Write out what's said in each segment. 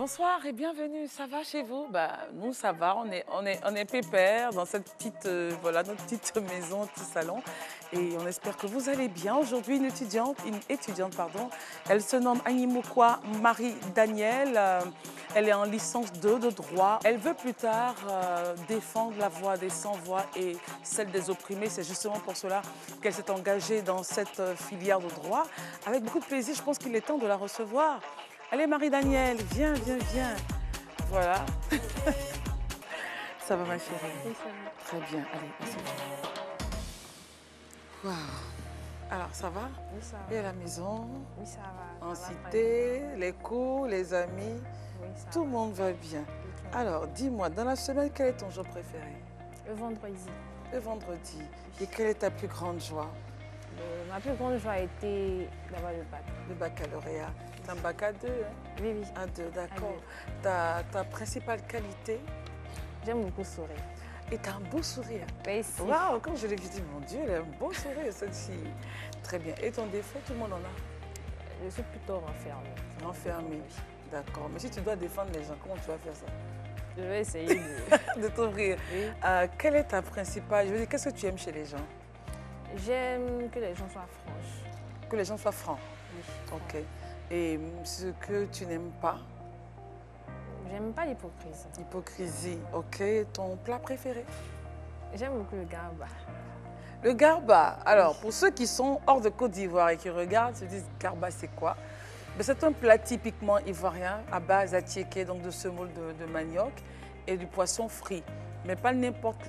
Bonsoir et bienvenue. Ça va chez vous? Nous, ça va. On est pépère dans cette petite, voilà, notre petite maison, petit salon. Et on espère que vous allez bien. Aujourd'hui, une étudiante, pardon. Elle se nomme Anyimukwa Marie Daniel. Elle est en licence 2 de droit. Elle veut plus tard défendre la voix des sans-voix et celle des opprimés. C'est justement pour cela qu'elle s'est engagée dans cette filière de droit. Avec beaucoup de plaisir, je pense qu'il est temps de la recevoir. Allez Marie-Daniel, viens, viens, viens. Voilà. Ça va ma chérie? Oui, ça va. Très bien, allez, assieds-toi. Waouh. Alors, ça va? Oui, ça Et va. à la maison? Oui, ça va. En Ça va très cité, les cours, les amis? bien. Oui, ça Tout va. le monde va bien. Ok. Alors, dis-moi, dans la semaine, quel est ton jour préféré? Le vendredi. Le vendredi. Et quelle est ta plus grande joie? Ma plus grande joie a été d'avoir le bac. Le baccalauréat. T'as un bac à 2, hein? Oui, oui. À 2, d'accord. À Ta principale qualité? J'aime beaucoup sourire. Et t'as un beau sourire. Merci. Waouh, quand je l'ai vu, je dis, mon Dieu, elle a un beau sourire, cette fille. Très bien. Et ton défaut, tout le monde en a? Je suis plutôt renfermée. Enfermé. D'accord. Mais si tu dois défendre les gens, comment tu vas faire ça? Je vais essayer de... De t'ouvrir. Oui. Quelle est ta principale... Je veux dire, qu'est-ce que tu aimes chez les gens? J'aime que les gens soient franches. Que les gens soient francs. Oui. Ok. Et ce que tu n'aimes pas? J'aime pas l'hypocrisie. Hypocrisie. Ok. Ton plat préféré? J'aime beaucoup le garba. Le garba. Alors, pour ceux qui sont hors de Côte d'Ivoire et qui regardent, se disent garba, c'est quoi? Ben, c'est un plat typiquement ivoirien à base d'attiéké, donc de semoule de manioc et du poisson frit. Mais pas n'importe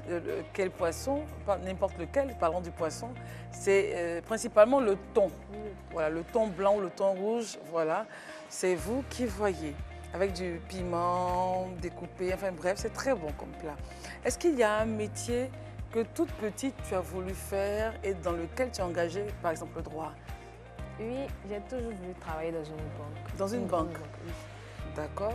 quel poisson, pas n'importe lequel, parlons du poisson, c'est principalement le thon. Voilà, le thon blanc ou le thon rouge, voilà, c'est vous qui voyez. Avec du piment découpé, enfin bref, c'est très bon comme plat. Est-ce qu'il y a un métier que toute petite tu as voulu faire et dans lequel tu as engagé, par exemple, le droit? Oui, j'ai toujours voulu travailler dans une banque. Dans une banque? Oui. D'accord.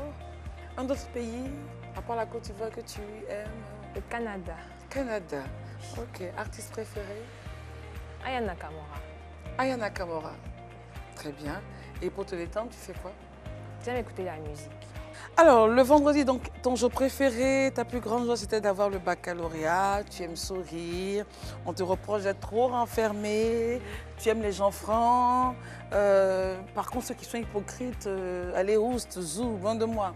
Un autre pays, à part la Côte d'Ivoire, que tu aimes? Le Canada. Canada. Ok. Artiste préféré? Aya Nakamura. Aya Nakamura. Très bien. Et pour te détendre, tu fais quoi? J'aime écouter la musique. Alors, le vendredi, donc, ton jour préféré, ta plus grande joie, c'était d'avoir le baccalauréat. Tu aimes sourire. On te reproche d'être trop renfermé. Tu aimes les gens francs. Par contre, ceux qui sont hypocrites, allez, oust, zou, loin de moi.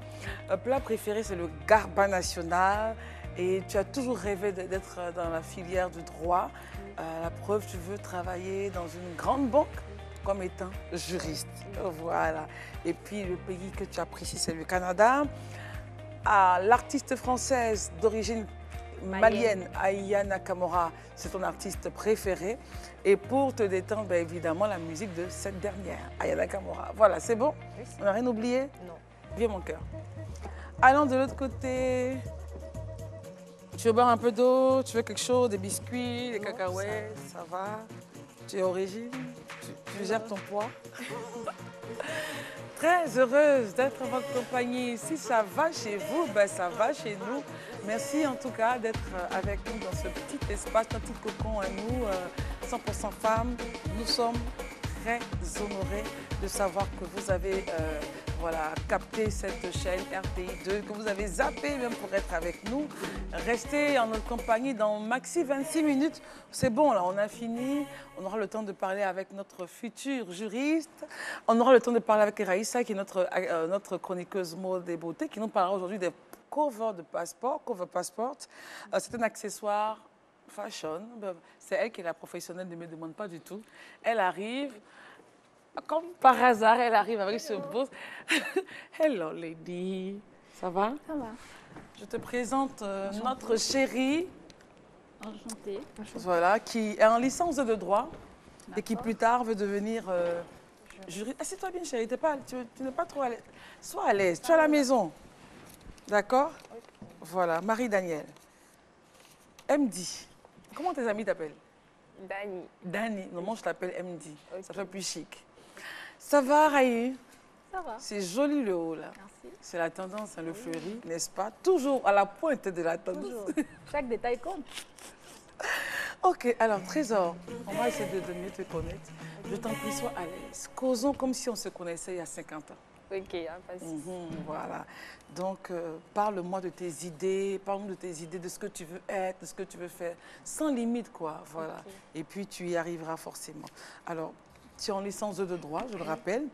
Le plat préféré, c'est le garba national. Et tu as toujours rêvé d'être dans la filière du droit. La preuve, tu veux travailler dans une grande banque comme étant juriste. Voilà. Et puis, le pays que tu apprécies, c'est le Canada. L'artiste française d'origine malienne, Aya Nakamura, c'est ton artiste préféré. Et pour te détendre, bien évidemment, la musique de cette dernière, Aya Nakamura. Voilà, c'est bon? Oui. On n'a rien oublié? Non. Viens, mon cœur. Allons de l'autre côté. Tu veux boire un peu d'eau? Tu veux quelque chose? Des biscuits, des cacahuètes? Ça va? Tu es origine? Tu gères ton poids? Très heureuse d'être en votre compagnie. Si ça va chez vous, ben ça va chez nous. Merci en tout cas d'être avec nous dans ce petit espace, un petit cocon à nous, 100% femmes. Nous sommes très honorés de savoir que vous avez voilà, capté cette chaîne RTI2, que vous avez zappé même pour être avec nous. Restez en notre compagnie dans maxi 26 minutes. C'est bon, là, on a fini. On aura le temps de parler avec notre futur juriste. On aura le temps de parler avec Raïssa, qui est notre chroniqueuse mode et beauté, qui nous parlera aujourd'hui des covers de passeport. Cover passport, c'est un accessoire fashion. C'est elle qui est la professionnelle, ne me demande pas du tout. Elle arrive. Comme par hasard, elle arrive avec ce beau... Hello, lady. Ça va? Ça va. Je te présente notre chérie, Enchantée. voilà, qui est en licence de droit et qui plus tard veut devenir juriste. Assieds-toi bien, chérie. Tu n'es pas trop à l'aise. Sois à l'aise. Tu es à la maison. D'accord? Voilà, Marie-Daniel. MD. Comment tes amis t'appellent? Dani. Dani. Non, moi, je t'appelle MD. Ok. Ça fait plus chic. Ça va, Raï? Ça va. C'est joli le haut, là. Merci. C'est la tendance, hein, le fleuri, n'est-ce pas? Toujours à la pointe de la tendance. Toujours. Chaque détail compte. Ok, alors, Trésor, on va essayer de mieux te connaître. Je t'en prie, sois à l'aise. Causons comme si on se connaissait il y a 50 ans. Ok, pas de souci. Voilà. Donc, parle-moi de tes idées, parle-moi de tes idées, de ce que tu veux être, de ce que tu veux faire, sans limite, quoi. Voilà. Ok. Et puis, tu y arriveras forcément. Alors, tu es en licence 2 de droit, je le rappelle.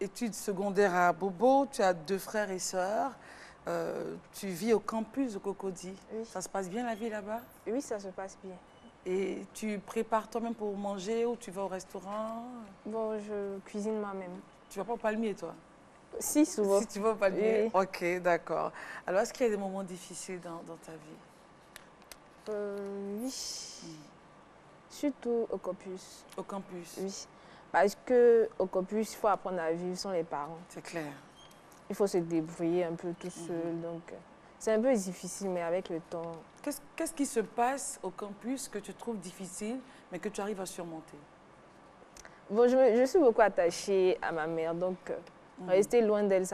Études secondaires à Bobo, tu as 2 frères et sœurs. Tu vis au campus de Cocody. Oui. Ça se passe bien la vie là-bas? Oui, ça se passe bien. Et tu prépares toi-même pour manger ou tu vas au restaurant? Bon, je cuisine moi-même. Tu vas pas au palmier, toi? Si, souvent. Si tu vas au palmier? Oui. Ok, d'accord. Alors, est-ce qu'il y a des moments difficiles dans ta vie? Oui. Surtout au campus. Au campus? Oui. Parce qu'au campus, il faut apprendre à vivre sans les parents. C'est clair. Il faut se débrouiller un peu tout seul. Donc, c'est un peu difficile, mais avec le temps. Qu'est-ce qui se passe au campus que tu trouves difficile, mais que tu arrives à surmonter? Bon, je suis beaucoup attachée à ma mère, donc rester loin d'elle,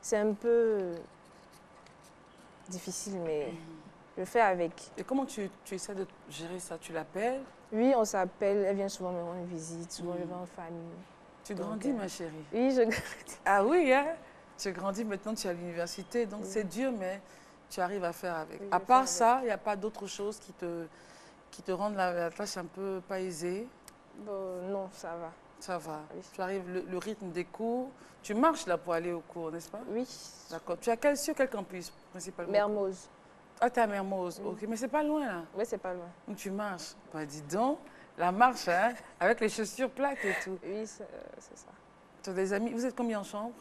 c'est un peu difficile, mais je fais avec. Et comment tu essaies de gérer ça? Tu l'appelles? Oui, on s'appelle, elle vient souvent me rendre visite, souvent je vais en famille. Tu Donc, grandis, ma chérie? Oui, je grandis. Ah oui, hein? Tu grandis maintenant, tu es à l'université, donc c'est dur, mais tu arrives à faire avec. Oui, À je part fais ça, il n'y a pas d'autre chose qui te rendent la tâche un peu pas aisée? Bon, non, ça va. Ça va. Oui. Tu arrives, le rythme des cours. Tu marches là pour aller au cours, n'est-ce pas? Oui, D'accord. Tu es sur quel campus principalement? Mermoz. Ah, tu es à Mermoz. Oui. Ok, mais c'est pas loin là. Oui, c'est pas loin. Donc tu marches. Bah dis donc, la marche, hein, avec les chaussures plates et tout. Oui, c'est ça. Tu as des amis. Vous êtes combien en chambre?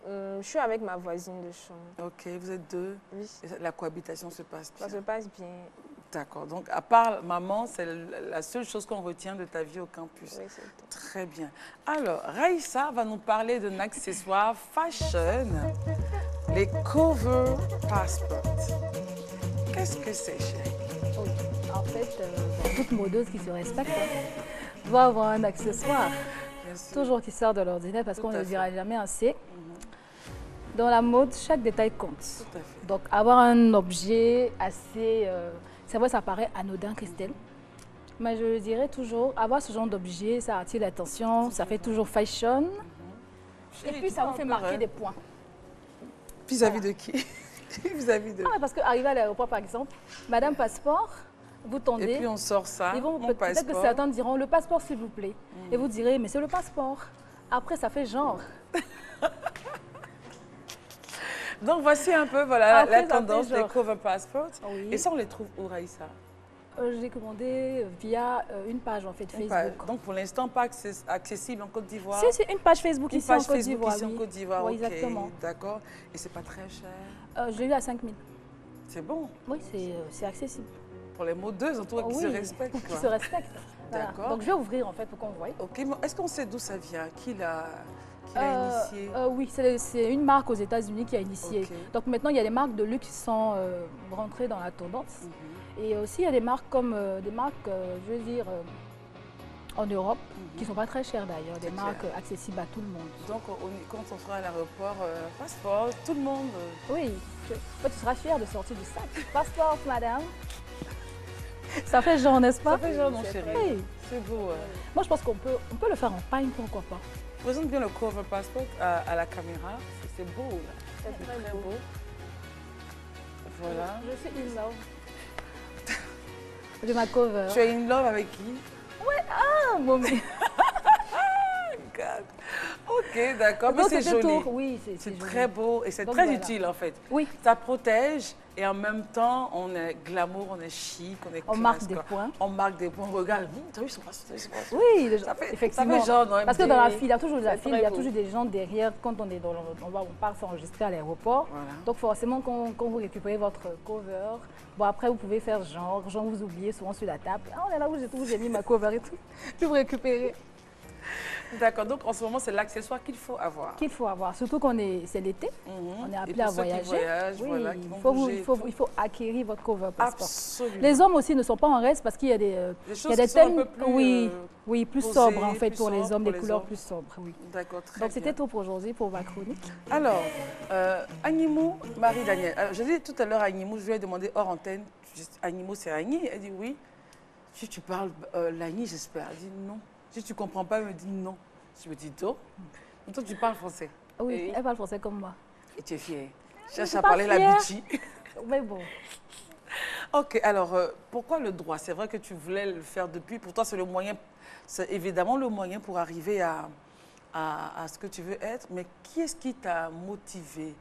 Je suis avec ma voisine de chambre. Ok, vous êtes 2. Oui, Et la cohabitation se passe bien. ça se passe bien. D'accord. Donc, à part maman, c'est la seule chose qu'on retient de ta vie au campus. Oui, c'est tout. Très bien. Alors, Raïssa va nous parler d'un accessoire fashion, les cover passports. Qu'est-ce que c'est, chérie? Oui. En fait, toute modeuse qui se respecte doit avoir un accessoire, Bien sûr. toujours qui sort de l'ordinaire parce Tout qu'on à ne fait. dira jamais assez. Dans la mode, chaque détail compte. Tout à fait. Donc, avoir un objet assez... c'est vrai, ça paraît anodin, Christelle. Mais je dirais toujours, avoir ce genre d'objet, ça attire l'attention, ça fait toujours fashion. Et Chérie, puis, tu ça prends vous un fait peu, marquer hein? des points. Vis-à-vis de qui? Vis-à-vis de... Ah, ouais, parce qu'arriver à l'aéroport, par exemple, Madame Passeport, vous Et tendez. puis on sort ça, Ils vont mon peut-être que passeport. certains diront le passeport s'il vous plaît. Et vous direz mais c'est le passeport. Après ça fait genre. Donc voici un peu voilà, Après, la ça fait tendance des genre. cover passports. Oui. Et ça, on les trouve où, Raïssa? Je l'ai commandé via une page en fait Une Facebook. page. Donc pour l'instant, pas accessible en Côte d'Ivoire. C'est une page Facebook Une ici en page Côte Facebook d'Ivoire. ici en Oui. Côte d'Ivoire. Oui, Ok, exactement. d'accord. Et c'est pas très cher. Je l'ai eu à 5 000. C'est bon. Oui, c'est accessible. Pour les modeuses, en tout cas, qui Oui, se respectent. pour qu'ils quoi. se respectent. Voilà. D'accord. Donc je vais ouvrir en fait pour qu'on voie. Ok, mais est-ce qu'on sait d'où ça vient? Qui l'a initié? Oui, c'est une marque aux États-Unis qui a initié. Ok. Donc maintenant, il y a des marques de luxe qui sont rentrées dans la tendance. Et aussi, il y a des marques comme je veux dire, en Europe, qui ne sont pas très chères d'ailleurs, des C'est marques clair. accessibles à tout le monde. Donc quand on sera à l'aéroport, passeport, tout le monde. Oui, toi, tu seras fière de sortir du sac. Passeport, madame. Ça fait genre, n'est-ce pas? Ça fait genre, mon c'est chéri. Oui. C'est beau. Moi, je pense qu'on peut le faire en pagne, pourquoi pas. Présente bien le cover passport à la caméra. C'est beau, là. C'est très beau. Voilà. Je suis in love. De ma cover. Tu es in love avec qui? Ah, mon Dieu. God. Ok, d'accord. Mais Donc, c'est c'était joli. tout. Oui, c'est C'est joli. très beau et c'est Donc, très voilà. utile en fait. Oui, Ça protège et en même temps, on est glamour, on est chic, on est on classe, marque des quoi. points. On marque des points. Regarde, t'as vu son passeport, t'as vu son passeport. Oui, effectivement. Ça fait genre dans Parce que MD. dans la file, il y a toujours C'est il y a beau. toujours des gens derrière quand on est dans l'endroit où on part s'enregistrer à l'aéroport. Voilà. Donc forcément, quand vous récupérez votre cover, bon après vous pouvez faire genre vous oubliez souvent sur la table. Ah, on est là où j'ai mis ma cover et tout. Puis vous récupérez. D'accord, donc en ce moment, c'est l'accessoire qu'il faut avoir. Qu'il faut avoir, surtout c'est l'été, on est Et appelé pour à ceux qui voyager. voyagent, Oui, voilà, qui vont il faut, bouger et tout. il faut acquérir votre cover passeport. Absolument. Les hommes aussi ne sont pas en reste parce qu'il y a des, Des il choses y a des qui sont un thèmes peu plus, oui, oui, plus posées, sobres en fait plus pour les sobres hommes, pour des les couleurs hommes. plus sobres. Oui. D'accord, très Donc bien. c'était tout pour aujourd'hui pour ma chronique. Alors, Agnimou, Marie-Daniel. Alors, je dis tout à l'heure à Agnimou, je lui ai demandé hors antenne, Agnimou, c'est Agni? Elle dit oui. Si tu parles l'Agni, j'espère. Elle dit non. Si tu ne comprends pas, elle me dit non. Je me dis toi. Toi, tu parles français. Oui, elle parle français comme moi. Et tu es fière. Je Je cherche suis à pas parler la fière. bichi. Mais bon, Ok, alors pourquoi le droit? C'est vrai que tu voulais le faire depuis. Pour toi, c'est le moyen, c'est évidemment le moyen pour arriver à ce que tu veux être. Mais qui est-ce qui t'a motivé?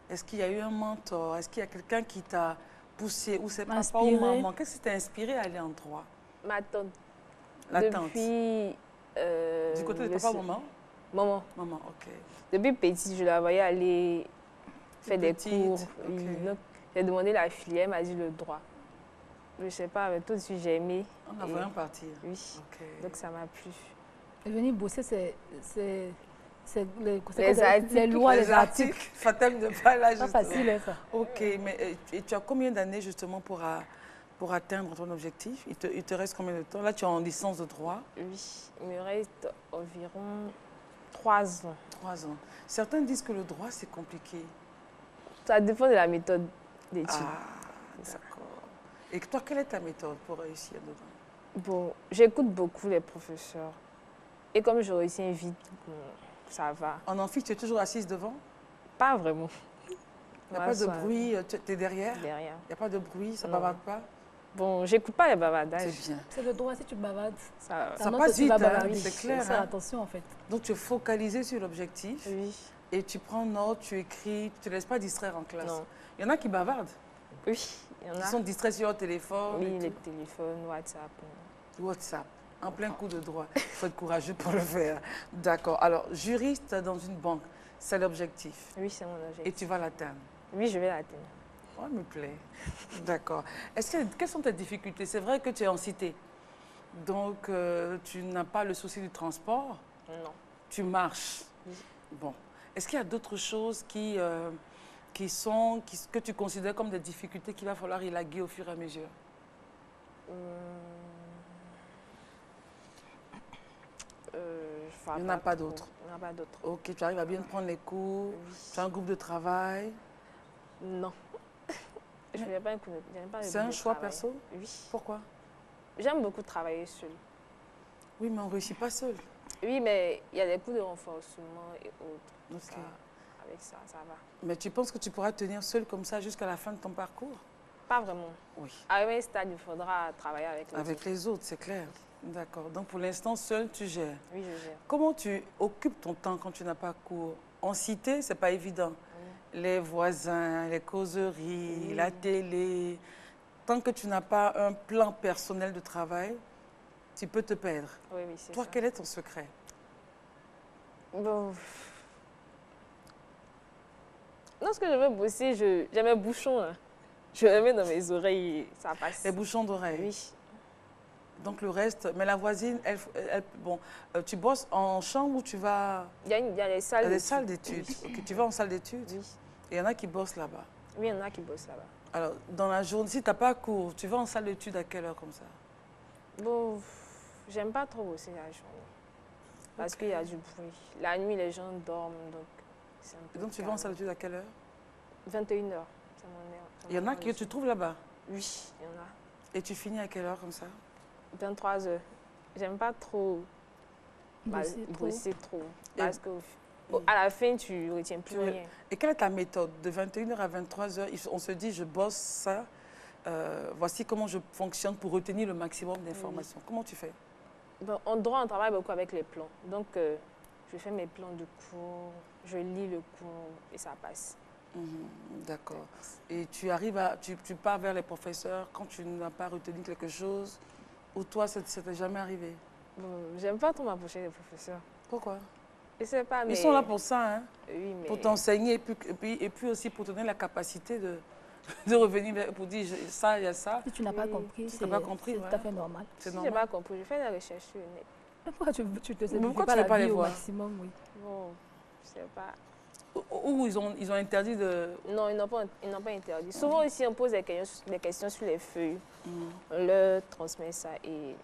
Est-ce qu'il y a eu un mentor? Est-ce qu'il y a quelqu'un qui t'a poussé? Ou c'est papa ou Inspiré. maman? Qu'est-ce qui t'a inspiré à aller en droit? Ma tante. La tante. Depuis. Du côté de le papa se- ou maman? Maman. Maman, ok. Depuis petite, je la voyais aller faire des Petite, cours. ok. Oui. Donc, j'ai demandé la filière, elle m'a dit le droit. Je sais pas, mais tout de suite, j'ai aimé. On a Et- vraiment partir. Oui. Ok. Donc, ça m'a plu. venir bosser, c'est Les articles. les lois, les articles. Fatem de pas là, Pas justement. facile, hein, ça. Ok, mais et tu as combien d'années justement pour atteindre ton objectif? Il te reste combien de temps? Là, tu es en licence de droit. Oui, il me reste environ 3 ans. 3 ans. Certains disent que le droit, c'est compliqué. Ça dépend de la méthode d'étude. Ah, d'accord. Et toi, quelle est ta méthode pour réussir dedans? Bon, j'écoute beaucoup les professeurs. Et comme je retiens vite, bon, ça va. En amphi, tu es toujours assise devant? Pas vraiment. Il n'y a Moi, pas de soit bruit, tu es derrière? derrière. Il n'y a pas de bruit, ça ne Non. bavarde pas? Bon, j'écoute pas les bavardages. C'est bien. C'est le droit, si tu bavardes. Ça va. Ça tendance passe aussi va vite, hein, bavarder. c'est clair, Faut faire hein. attention, en fait. Donc, tu es focalisé sur l'objectif Oui. et tu prends note, tu écris, tu ne te laisses pas distraire en classe. Non. Il y en a qui bavardent, Oui, il y en qui a. sont distraits sur leur téléphone, Oui, et les tout. téléphones, WhatsApp. WhatsApp, en plein coup de droit. Il faut être courageux pour le faire. D'accord. Alors, juriste dans une banque, c'est l'objectif. Oui, c'est mon Et objectif. tu vas l'atteindre. Oui, je vais l'atteindre. Ça me plaît. D'accord. Quelles sont tes difficultés? C'est vrai que tu es en cité. Donc, tu n'as pas le souci du transport. Non. Tu marches. Oui. Bon. Est-ce qu'il y a d'autres choses que tu considères comme des difficultés qu'il va falloir élaguer au fur et à mesure? Il n'y en a pas d'autres. Il n'y en a pas d'autres. Ok, tu arrives à bien prendre les cours. Oui. Tu as un groupe de travail. Non. Je n'ai pas, pas C'est un choix perso? Oui. Pourquoi? J'aime beaucoup travailler seule. Oui, mais on ne réussit pas seul. Oui, mais il y a des cours de renforcement et autres. Ok. Ça, avec ça, ça va. Mais tu penses que tu pourras tenir seul comme ça jusqu'à la fin de ton parcours? Pas vraiment. Oui. À un stade, il faudra travailler avec les Avec autres. les autres, c'est clair. D'accord. Donc pour l'instant, seul, tu gères. Oui, je gère. Comment tu occupes ton temps quand tu n'as pas cours? En cité, c'est pas évident. Les voisins, les causeries, la télé. Tant que tu n'as pas un plan personnel de travail, tu peux te perdre. Oui, oui, c'est Toi, ça. quel est ton secret? Bon. Lorsque je veux bosser, j'ai mes bouchons. Là. Je les mets dans mes oreilles et ça passe. Les bouchons d'oreille. Oui. Donc le reste, mais la voisine, tu bosses en chambre ou tu vas Il y a les à salles. des salles d'études? Ok, tu vas en salle d'études? Oui. Et il y en a qui bossent là-bas. Oui, il y en a qui bossent là-bas. Alors, dans la journée, si tu n'as pas cours, tu vas en salle d'études à quelle heure comme ça? Bon, j'aime pas trop bosser la journée. Parce qu'il y a du bruit. La nuit, les gens dorment, donc c'est un Et peu donc tu vas en calme. salle d'études à quelle heure? 21h, c'est mon heure. Il y en a que tu trouves là-bas. Oui, il y en a. Et tu finis à quelle heure comme ça? 23h. J'aime pas trop bosser trop. Parce que à la fin, tu retiens plus rien. Et quelle est ta méthode? De 21h à 23h, on se dit, je bosse ça, voici comment je fonctionne pour retenir le maximum d'informations. Comment tu fais? Bon, en droit, on travaille beaucoup avec les plans. Donc, je fais mes plans de cours, je lis le cours et ça passe. D'accord. Et tu arrives tu pars vers les professeurs quand tu n'as pas retenu quelque chose, ou toi, ça ne t'est jamais arrivé? Bon, j'aime pas trop m'approcher des professeurs. Pourquoi? Je sais pas, mais... Ils sont là pour ça, hein? Oui, mais... Pour t'enseigner et puis aussi pour te donner la capacité de revenir pour dire ça, il y a ça. Si tu n'as pas Oui. compris, Si tu n'as pas compris, c'est ouais. tout à fait normal. C'est Si j'ai normal. pas compris, je fais des recherches sur le net. Pourquoi tu te Mais simplifies pourquoi pas tu veux la pas vie les au voir? maximum, oui. Bon, je sais pas. Ou ils ont interdit de... Non, ils n'ont pas interdit. Souvent ici, on pose des questions sur les feuilles. On leur transmet ça et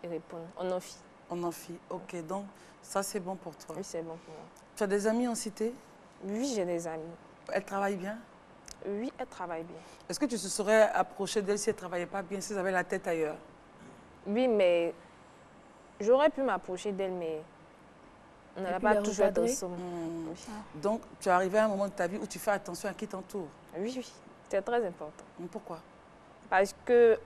ils répondent. On en fit. En amphi. Ok, donc ça c'est bon pour toi. Oui, c'est bon pour moi. Tu as des amis en cité? Oui, j'ai des amis. Elles travaillent bien? Oui, elles travaillent bien. Est-ce que tu te serais approché d'elles si elles ne travaillaient pas bien, si elles avaient la tête ailleurs? Oui, mais j'aurais pu m'approcher d'elles, mais On n'a puis pas les toujours été recadrer. ensemble. Oui. Donc, tu es arrivé à un moment de ta vie où tu fais attention à qui t'entoure. Oui, oui, c'est très important. Pourquoi? Parce que,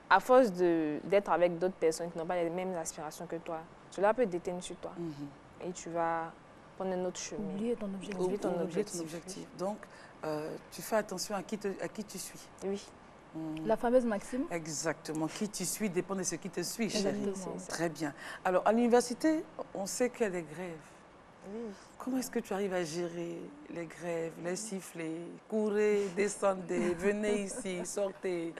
à force d'être avec d'autres personnes qui n'ont pas les mêmes aspirations que toi, cela peut déteindre sur toi. Et tu vas prendre un autre chemin. Oublier ton objectif. Oublie ton Oublier objectif. Donc, tu fais attention à qui tu suis. Oui. La fameuse maxime. Exactement. Qui tu suis dépend de ce qui te suit, chérie. Exactement. C'est ça. Très bien. Alors, à l'université, on sait qu'il y a des grèves. Oui. Comment est-ce que tu arrives à gérer les grèves, les sifflets, courez, descendez, venez ici, sortez?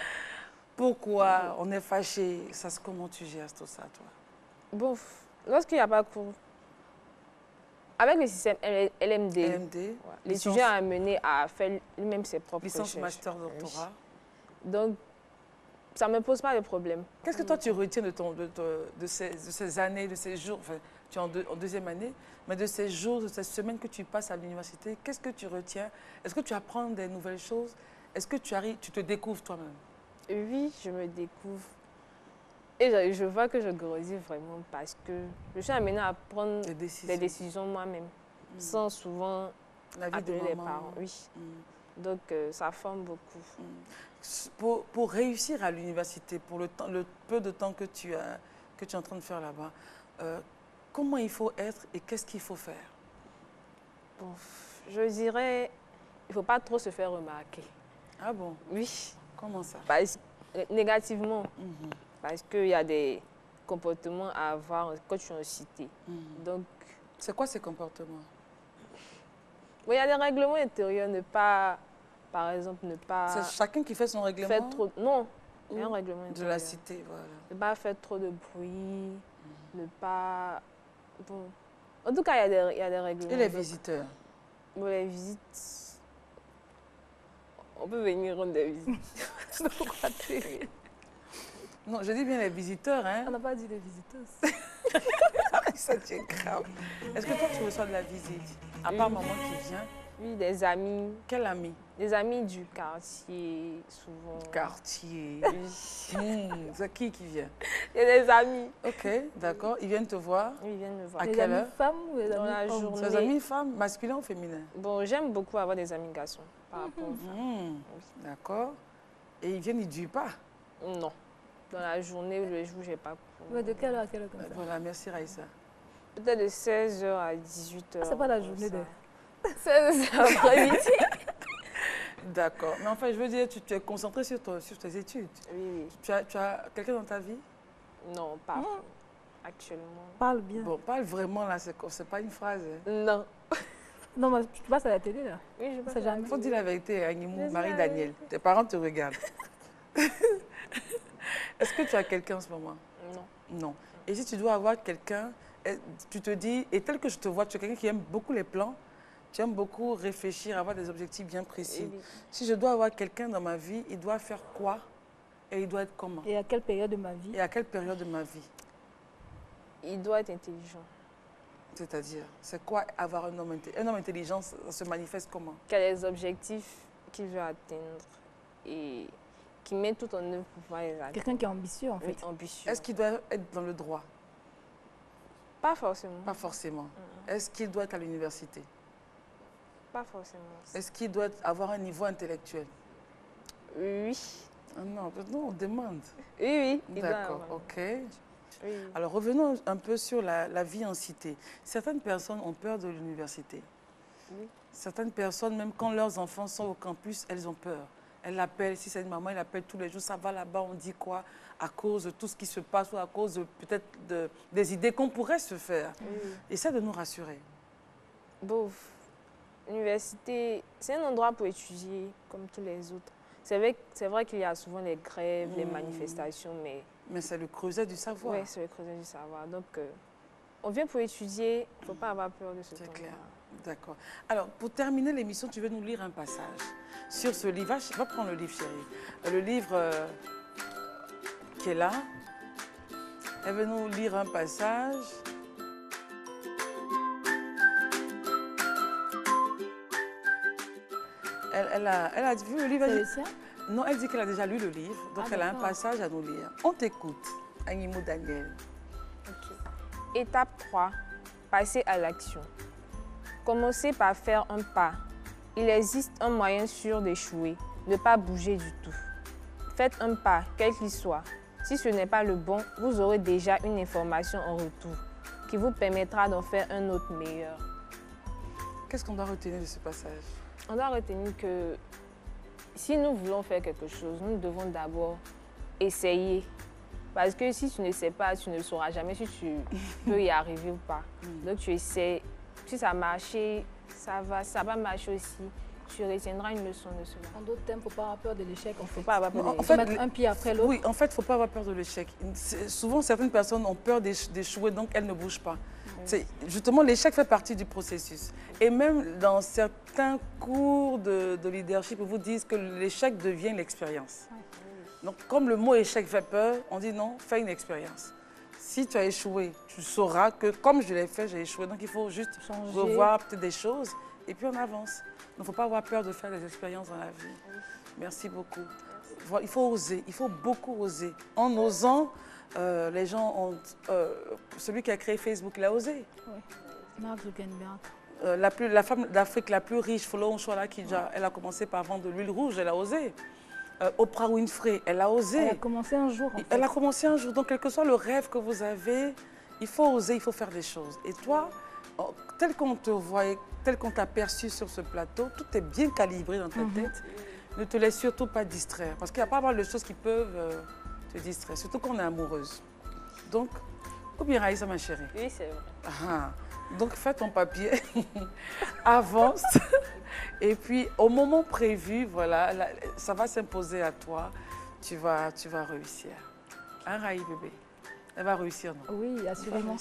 Pourquoi on est fâché? Comment tu gères tout ça, toi? Bon, lorsqu'il n'y a pas cours, avec le système LMD, LMD, l'étudiant est amené à faire lui-même ses propres licence, recherches. master, doctorat. Donc, ça ne me pose pas de problème. Qu'est-ce que toi tu retiens de ces années, de ces jours, enfin, tu es en deuxième année, mais de ces jours, de ces semaines que tu passes à l'université, qu'est-ce que tu retiens? Est-ce que tu apprends des nouvelles choses? Est-ce que tu te découvres toi-même? Oui, je me découvre. Et je vois que je grandis vraiment parce que je suis amenée à prendre Des des décisions moi-même, sans souvent La vie de appeler les maman. parents. Oui. Donc, ça forme beaucoup. Pour réussir à l'université, pour le peu de temps que tu es en train de faire là-bas, comment il faut être et qu'est-ce qu'il faut faire? Bon, je dirais, il ne faut pas trop se faire remarquer. Ah bon? Oui. Comment ça? Négativement. Parce qu'il y a des comportements à avoir quand tu es en cité. Donc, c'est quoi ces comportements? il y a des règlements intérieurs, ne pas, par exemple, ne pas... C'est chacun qui fait son règlement? Faire trop, non, il y a un règlement de intérieur. la cité, voilà. Ne pas faire trop de bruit, ne pas... Bon. En tout cas, il y a des règlements. Et les visiteurs? Bon, les visites... On peut venir rendre des visites. Non, je dis bien les visiteurs, hein? On n'a pas dit les visiteurs. Ça, c'est grave. Est-ce que toi, tu reçois de la visite? À part maman qui vient? Oui, des amis. Quel ami? Des amis du quartier, souvent. Quartier. C'est qui vient? Il y a des amis. Ok, d'accord. Ils viennent te voir? Oui, ils viennent me voir. À Les quelle amis heure? femmes ou les Dans amis la hommes? journée. C'est des amis femmes, masculins ou féminins? Bon, j'aime beaucoup avoir des amis garçons par rapport aux femmes. D'accord. Et ils viennent, ils ne durent pas? Non. Dans la journée ou le jour, je n'ai pas cours. Ouais, de quelle heure à quelle heure comme ça? Voilà, merci Raïssa. Peut-être de 16h à 18h. Ah, c'est pas la journée de... 16h après-midi. D'accord. Mais enfin, je veux dire, tu es concentré sur tes études. Oui, Tu as quelqu'un dans ta vie? oui. Non, pas actuellement. Parle bien. Bon, parle vraiment là, c'est pas une phrase. Hein. Non. Non, mais tu passes à la télé, là. Oui, je C'est sais jamais. Il faut dire la vérité à Animou, Je dis Marie-Daniel. Tes parents te regardent. Est-ce que tu as quelqu'un en ce moment? Non. Non. Et si tu dois avoir quelqu'un, tu te dis, et tel que je te vois, tu es quelqu'un qui aime beaucoup les plans, tu aimes beaucoup réfléchir, avoir des objectifs bien précis. Oui. Si je dois avoir quelqu'un dans ma vie, il doit faire quoi et il doit être comment? Et à quelle période de ma vie? Et à quelle période de ma vie? Il doit être intelligent. C'est-à-dire, c'est quoi avoir un homme intelligent? Un homme intelligent, ça se manifeste comment? Qui a des objectifs qu'il veut atteindre et qui met tout en œuvre pour pouvoir les atteindre. Quelqu'un qui est ambitieux, en fait. Oui, ambitieux. Est-ce qu'il doit être dans le droit? Pas forcément. Pas forcément. Est-ce qu'il doit être à l'université? Pas forcément. Est-ce qu'il doit avoir un niveau intellectuel? Oui. Ah non, on demande. Oui, oui. il doit D'accord, avoir. ok. Oui. Alors revenons un peu sur la vie en cité. Certaines personnes ont peur de l'université. Oui. Certaines personnes, même quand leurs enfants sont au campus, elles ont peur. Elles l'appellent, si c'est une maman, elle l'appelle tous les jours, ça va là-bas, on dit quoi? À cause de tout ce qui se passe ou à cause peut-être des idées qu'on pourrait se faire. Oui. Essaie de nous rassurer. Bon, l'université, c'est un endroit pour étudier comme tous les autres. C'est vrai qu'il y a souvent les grèves, les manifestations, mais... Mais c'est le creuset du savoir. Oui, c'est le creuset du savoir. Donc, on vient pour étudier, il ne faut pas avoir peur de ce C'est temps-là. clair. D'accord. Alors, pour terminer l'émission, tu veux nous lire un passage sur ce livre. Va prendre le livre, chérie. Le livre qui est là. Elle veut nous lire un passage. Elle a vu le livre. C'est le sien? Non, elle dit qu'elle a déjà lu le livre. Donc, Ah, elle a un d'accord. passage à nous lire. On t'écoute, Animou Daniel. Ok. Étape 3. passez à l'action. Commencez par faire un pas. Il existe un moyen sûr d'échouer, ne pas bouger du tout. Faites un pas, quel qu'il soit. Si ce n'est pas le bon, vous aurez déjà une information en retour qui vous permettra d'en faire un autre meilleur. Qu'est-ce qu'on doit retenir de ce passage? On doit retenir que si nous voulons faire quelque chose, nous devons d'abord essayer. Parce que si tu ne sais pas, tu ne sauras jamais si tu peux y arriver ou pas. Donc tu essaies. Si ça a marché, ça va marcher aussi. Tu retiendras une leçon de cela. En d'autres termes, il ne faut pas avoir peur de l'échec. Il ne faut pas avoir peur de l'échec. En fait, mettre un pied après l'autre. Oui, en fait, il ne faut pas avoir peur de l'échec. Souvent, certaines personnes ont peur d'échouer, donc elles ne bougent pas. Justement, l'échec fait partie du processus. Et même dans certains cours de leadership, ils vous disent que l'échec devient l'expérience. Donc, comme le mot échec fait peur, on dit non, fais une expérience. Si tu as échoué, tu sauras que comme je l'ai fait, j'ai échoué. Donc, il faut juste revoir peut-être des choses et puis on avance. Il ne faut pas avoir peur de faire des expériences dans la vie. Merci beaucoup. Merci. Il faut oser, il faut beaucoup oser. En osant, les gens ont... celui qui a créé Facebook, il a osé. Oui. Mark Zuckerberg. La femme d'Afrique la plus riche, Folo Nshwala-Kidja, elle a commencé par vendre de l'huile rouge, elle a osé. Oprah Winfrey, elle a osé. Elle a commencé un jour. En fait. Elle a commencé un jour. Donc, quel que soit le rêve que vous avez, il faut oser, il faut faire des choses. Et toi, tel qu'on te voit, tel qu'on t'a perçu sur ce plateau, tout est bien calibré dans ta tête. Ne te laisse surtout pas distraire. Parce qu'il y a pas mal de choses qui peuvent te distraire, surtout quand on est amoureuse. Donc, ou bien Raïssa, ma chérie? Oui, c'est vrai. Ah, donc, fais ton papier, avance. Et puis, au moment prévu, voilà, ça va s'imposer à toi. Tu vas réussir. Hein, Raï, bébé? Elle va réussir, non? Oui, assurément.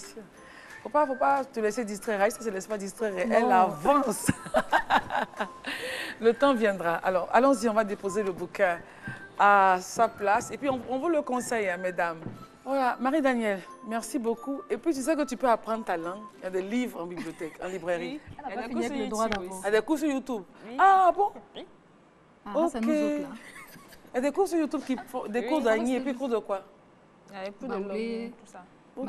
Faut pas te laisser distraire. Raï, ça ne se laisse pas distraire. Elle avance. Le temps viendra. Alors, allons-y, on va déposer le bouquin à sa place. Et puis, on vous le conseille, hein, mesdames. Voilà, Marie-Danielle, merci beaucoup. Et puis, tu sais que tu peux apprendre ta langue. Il y a des livres en bibliothèque, en librairie. Oui. Elle n'a pas fini avec le droit d'abord. Il y a des cours sur YouTube. Oui. Ah bon? Oui. Ah, ok. c'est nous autres, là. Il y a des cours sur YouTube qui font des cours d'Agni et puis cours de quoi? Il y a des cours de langue, tout ça.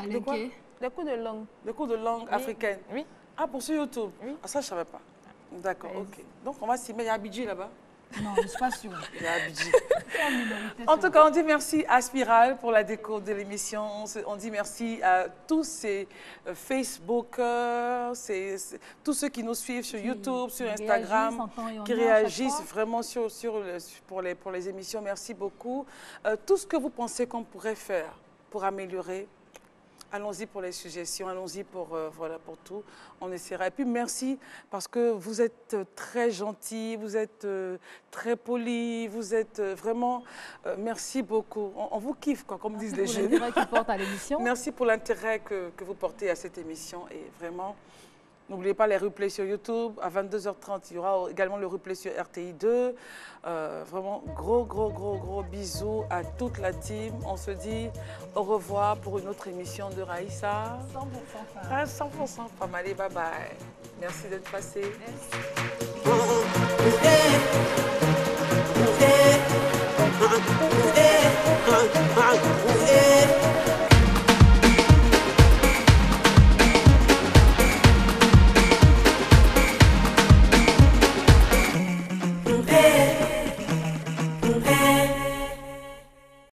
De quoi? Des cours de langue. Des cours de langue africaine? Oui. Ah, pour sur YouTube? Oui. Ah, ça, je ne savais pas. D'accord, ok. Donc, on va s'y mettre. Il y a Abidji là-bas? Non, je ne suis pas sûre. Il y a Abidji. En tout cas, on dit merci à Spiral pour la déco de l'émission. On dit merci à tous ces Facebookers, tous ceux qui nous suivent sur YouTube, sur Instagram, qui réagissent vraiment pour les émissions. Merci beaucoup. Tout ce que vous pensez qu'on pourrait faire pour améliorer, allons-y pour les suggestions, allons-y pour, voilà, pour tout. On essaiera. Et puis, merci parce que vous êtes très gentils, vous êtes très polis, vous êtes vraiment... merci beaucoup. On vous kiffe, quoi, comme disent les jeunes. Merci pour l'intérêt qu'ils portent à l'émission. Merci pour l'intérêt que vous portez à cette émission. Et vraiment, n'oubliez pas les replays sur YouTube. À 22h30, il y aura également le replay sur RTI 2. Vraiment, gros bisous à toute la team. On se dit au revoir pour une autre émission de Raïssa. 100% femme. 100% femme. Allez, bye bye. Merci d'être passé. Merci.